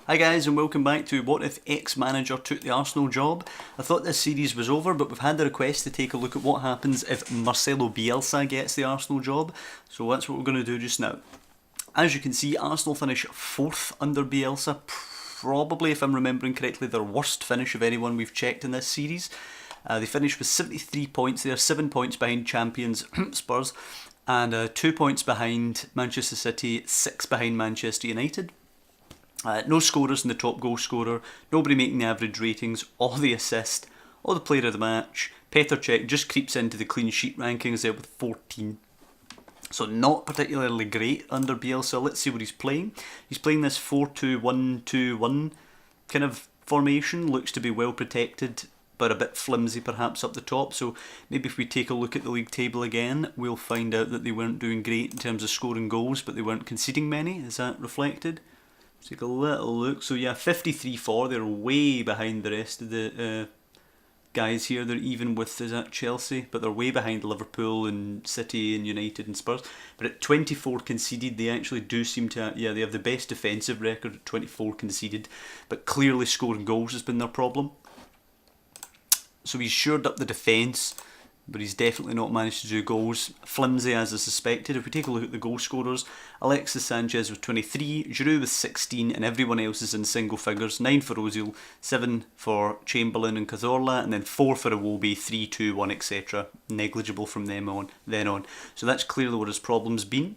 Hi guys and welcome back to What If X-Manager Took the Arsenal Job. I thought this series was over, but we've had the request to take a look at what happens if Marcelo Bielsa gets the Arsenal job, so that's what we're going to do just now. As you can see, Arsenal finish 4th under Bielsa, probably, if I'm remembering correctly, their worst finish of anyone we've checked in this series. They finished with 73 points there, 7 points behind champions Spurs, and 2 points behind Manchester City, 6 behind Manchester United. No scorers in the top goal scorer, nobody making the average ratings, or the assist, or the player of the match. Petr Cech just creeps into the clean sheet rankings there with 14. So not particularly great under Bielsa. Let's see what he's playing. He's playing this 4-2-1-2-1 kind of formation. Looks to be well protected, but a bit flimsy perhaps up the top. So maybe if we take a look at the league table again, we'll find out that they weren't doing great in terms of scoring goals, but they weren't conceding many. Is that reflected? Take a little look. So yeah, 53-4. They're way behind the rest of the guys here. They're even with, is that Chelsea? But they're way behind Liverpool and City and United and Spurs. But at 24 conceded, they actually do seem to, they have the best defensive record at 24 conceded. But clearly scoring goals has been their problem. So he's shored up the defence, but he's definitely not managed to do goals. Flimsy as I suspected. If we take a look at the goal scorers, Alexis Sanchez with 23, Giroud with 16, and everyone else is in single figures. 9 for Ozil, 7 for Chamberlain and Cazorla, and then 4 for Iwobi, 3, 2, 1, etc. Negligible from then on. So that's clearly what his problem's been.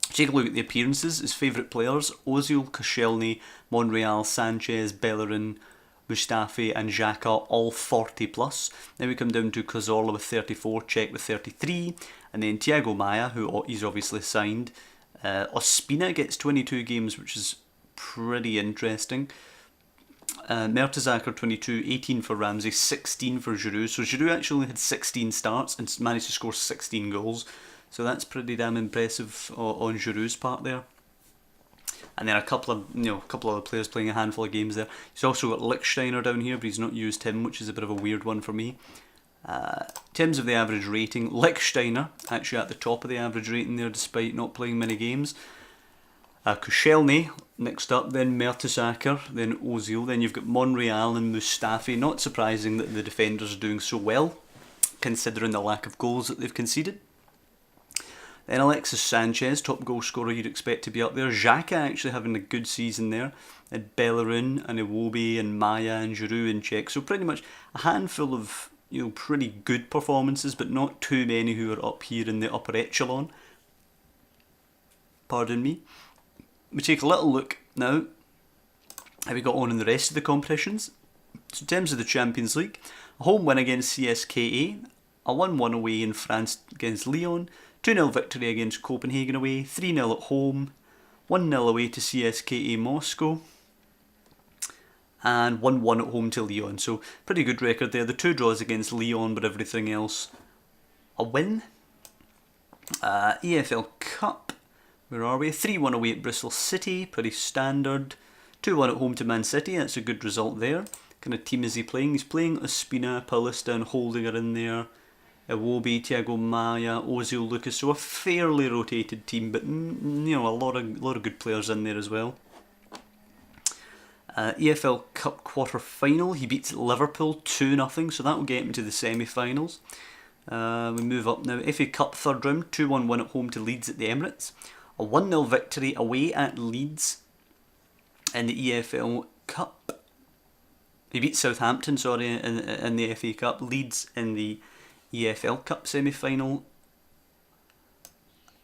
Take a look at the appearances. His favourite players: Ozil, Koscielny, Monreal, Sanchez, Bellerin, Mustafi and Xhaka, all 40 plus. Then we come down to Cazorla with 34, Cech with 33, and then Thiago Maia, who he's obviously signed. Ospina gets 22 games, which is pretty interesting. Mertesacker 22, 18 for Ramsey, 16 for Giroud. So Giroud actually had 16 starts and managed to score 16 goals. So that's pretty damn impressive on Giroud's part there. And then a couple of other players playing a handful of games there. He's also got Lichtsteiner down here, but he's not used him, which is a bit of a weird one for me. In terms of the average rating, Lichtsteiner actually at the top of the average rating there, despite not playing many games. Koscielny next up, then Mertesacker, then Ozil, then you've got Monreal and Mustafi. Not surprising that the defenders are doing so well, considering the lack of goals that they've conceded. Then Alexis Sanchez, top goal scorer, you'd expect to be up there. Xhaka actually having a good season there. And Bellerin and Iwobi and Maia and Giroud and Cech. So pretty much a handful of pretty good performances, but not too many who are up here in the upper echelon. Pardon me. We take a little look now how we got on in the rest of the competitions. So in terms of the Champions League, a home win against CSKA, a 1-1 away in France against Lyon, 2-0 victory against Copenhagen away, 3-0 at home, 1-0 away to CSKA Moscow, and 1-1 at home to Lyon. So pretty good record there. The 2 draws against Lyon, but everything else a win. EFL Cup, where are we? 3-1 away at Bristol City, pretty standard. 2-1 at home to Man City, that's a good result there. Kind of team is he playing? He's playing Ospina, Paulista and Holdinger in there. Iwobi, Thiago Maia, Ozil, Lucas, so a fairly rotated team, but a lot of good players in there as well. EFL Cup quarter final, he beats Liverpool 2-0, so that will get him to the semi-finals. We move up now. FA Cup third round, 2-1 win at home to Leeds at the Emirates, a 1-0 victory away at Leeds in the EFL Cup. He beat Southampton, in the FA Cup. Leeds in the EFL Cup semi-final,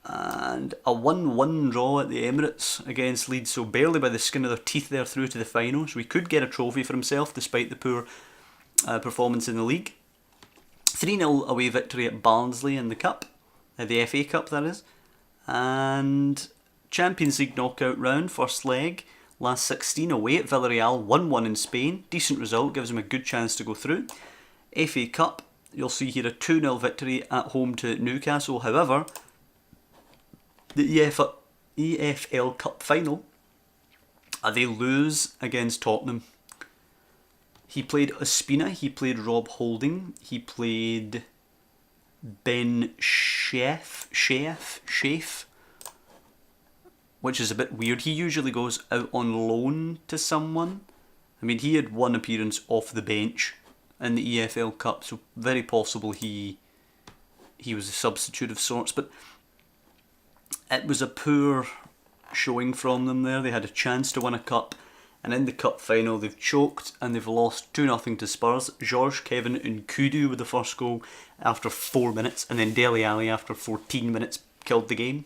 and a 1-1 draw at the Emirates against Leeds, so barely by the skin of their teeth there through to the final, so he could get a trophy for himself despite the poor performance in the league. 3-0 away victory at Barnsley in the Cup, the FA Cup that is, and Champions League knockout round, first leg, last 16 away at Villarreal, 1-1 in Spain, decent result, gives him a good chance to go through. FA Cup, you'll see here a 2-0 victory at home to Newcastle. However, the EFL Cup final, they lose against Tottenham. He played Ospina, he played Rob Holding, he played Ben Sheaf. which is a bit weird. He usually goes out on loan to someone. I mean, he had one appearance off the bench in the EFL Cup, so very possible he was a substitute of sorts, but it was a poor showing from them there. They had a chance to win a cup, and in the cup final they've choked and they've lost 2-0 to Spurs. George Kevin Nkudu with the first goal after 4 minutes, and then Dele Alli after 14 minutes killed the game.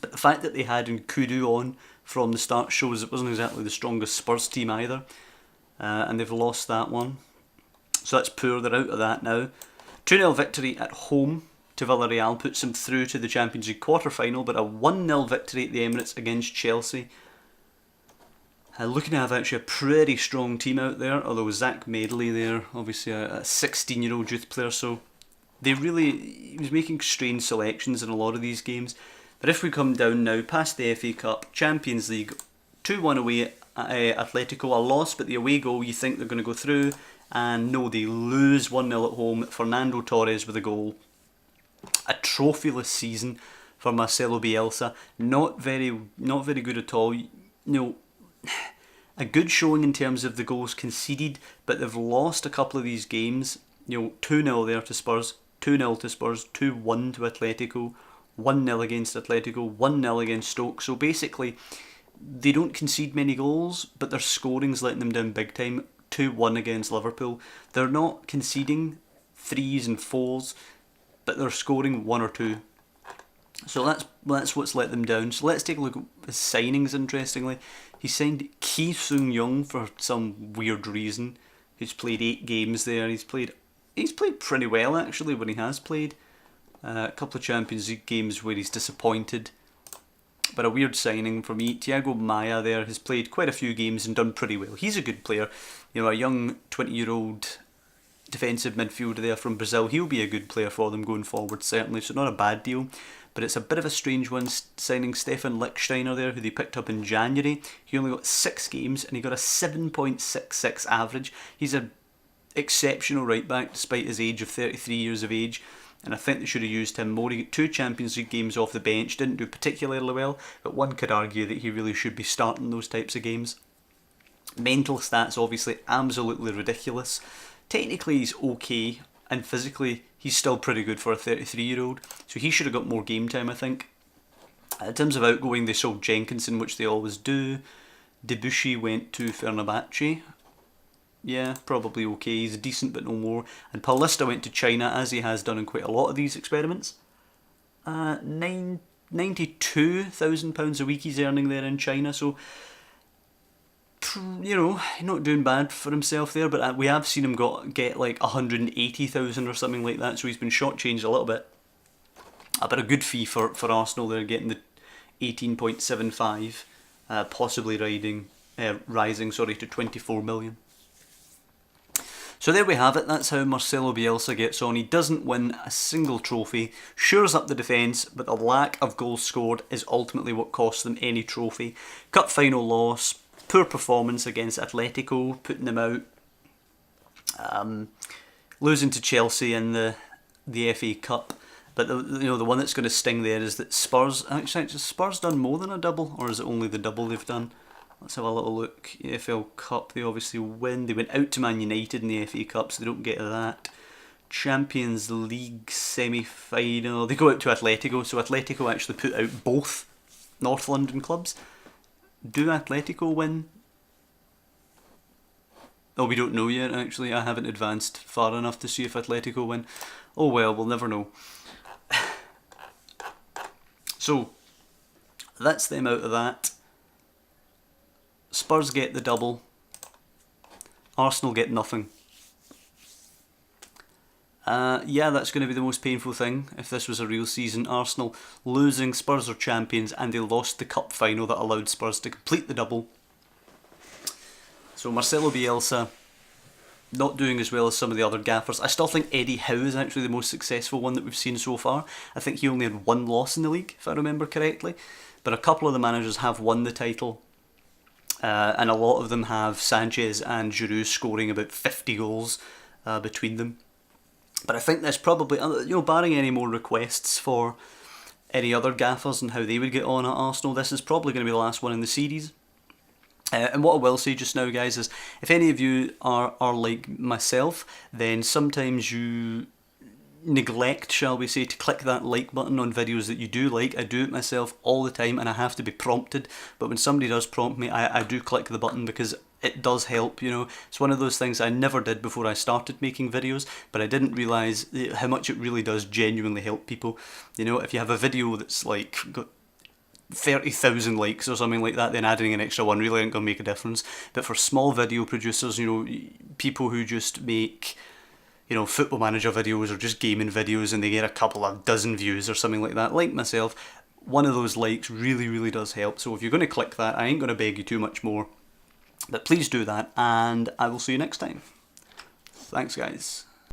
But the fact that they had Nkudu on from the start shows it wasn't exactly the strongest Spurs team either, and they've lost that one. So that's poor, they're out of that now. 2-0 victory at home to Villarreal puts them through to the Champions League quarter-final, but a 1-0 victory at the Emirates against Chelsea. Looking to have actually a pretty strong team out there, although Zach Medley there, obviously a 16-year-old youth player, so he was making strange selections in a lot of these games. But if we come down now, past the FA Cup, Champions League, 2-1 away at Atletico, a loss, but the away goal, you think they're going to go through, and no, they lose 1-0 at home. Fernando Torres with a goal. A trophyless season for Marcelo Bielsa. Not very good at all. A good showing in terms of the goals conceded, but they've lost a couple of these games. 2-0 there to Spurs, 2-0 to Spurs, 2-1 to Atletico, 1-0 against Atletico, 1-0 against Stoke. So basically, they don't concede many goals, but their scoring's letting them down big time. 2-1 against Liverpool. They're not conceding 3s and 4s, but they're scoring 1 or 2. So that's what's let them down. So let's take a look at his signings, interestingly. He signed Ki Sung-young for some weird reason. He's played 8 games there. He's played pretty well, actually, when he has played. A couple of Champions League games where he's disappointed. But a weird signing for me. Thiago Maia there has played quite a few games and done pretty well. He's a good player. A young 20-year-old defensive midfielder there from Brazil. He'll be a good player for them going forward, certainly. So not a bad deal. But it's a bit of a strange one signing Stefan Lichtsteiner there, who they picked up in January. He only got 6 games and he got a 7.66 average. He's an exceptional right back despite his age of 33 years of age. And I think they should have used him more. He got 2 Champions League games off the bench, didn't do particularly well, but one could argue that he really should be starting those types of games. Mental stats, obviously, absolutely ridiculous. Technically, he's okay, and physically, he's still pretty good for a 33-year-old, so he should have got more game time, I think. In terms of outgoing, they sold Jenkinson, which they always do. Debuchy went to Fenerbahce. Yeah, probably okay. He's decent, but no more. And Paulista went to China, as he has done in quite a lot of these experiments. £92,000 a week he's earning there in China, so not doing bad for himself there. But we have seen him get like 180,000 or something like that, so he's been shortchanged a little bit. But a good fee for Arsenal there, getting the 18.75, possibly rising to 24 million. So there we have it, that's how Marcelo Bielsa gets on. He doesn't win a single trophy, shores up the defence, but the lack of goals scored is ultimately what costs them any trophy. Cup final loss, poor performance against Atletico, putting them out. Losing to Chelsea in the FA Cup. But the one that's going to sting there is that Spurs, actually has Spurs done more than a double, or is it only the double they've done? Let's have a little look. EFL Cup, they obviously win. They went out to Man United in the FA Cup, so they don't get that. Champions League semi-final, they go out to Atletico, so Atletico actually put out both North London clubs. Do Atletico win? Oh, we don't know yet, actually. I haven't advanced far enough to see if Atletico win. Oh well, we'll never know. So, that's them out of that. Spurs get the double. Arsenal get nothing. Yeah, that's going to be the most painful thing if this was a real season. Arsenal losing, Spurs are champions, and they lost the cup final that allowed Spurs to complete the double. So Marcelo Bielsa not doing as well as some of the other gaffers. I still think Eddie Howe is actually the most successful one that we've seen so far. I think he only had 1 loss in the league, if I remember correctly. But a couple of the managers have won the title. And a lot of them have Sanchez and Giroud scoring about 50 goals between them. But I think there's probably, barring any more requests for any other gaffers and how they would get on at Arsenal. This is probably going to be the last one in the series. And what I will say just now, guys, is if any of you are like myself, then sometimes you neglect, shall we say, to click that like button on videos that you do like. I do it myself all the time and I have to be prompted, but when somebody does prompt me, I do click the button because it does help, you know. It's one of those things I never did before I started making videos, but I didn't realise how much it really does genuinely help people. You know, if you have a video that's like got 30,000 likes or something like that, then adding an extra one really ain't going to make a difference. But for small video producers, you know, people who just make, you know, Football Manager videos or just gaming videos and they get a couple of dozen views or something like that, like myself, one of those likes really, really does help. So if you're going to click that, I ain't going to beg you too much more, but please do that, and I will see you next time. Thanks, guys.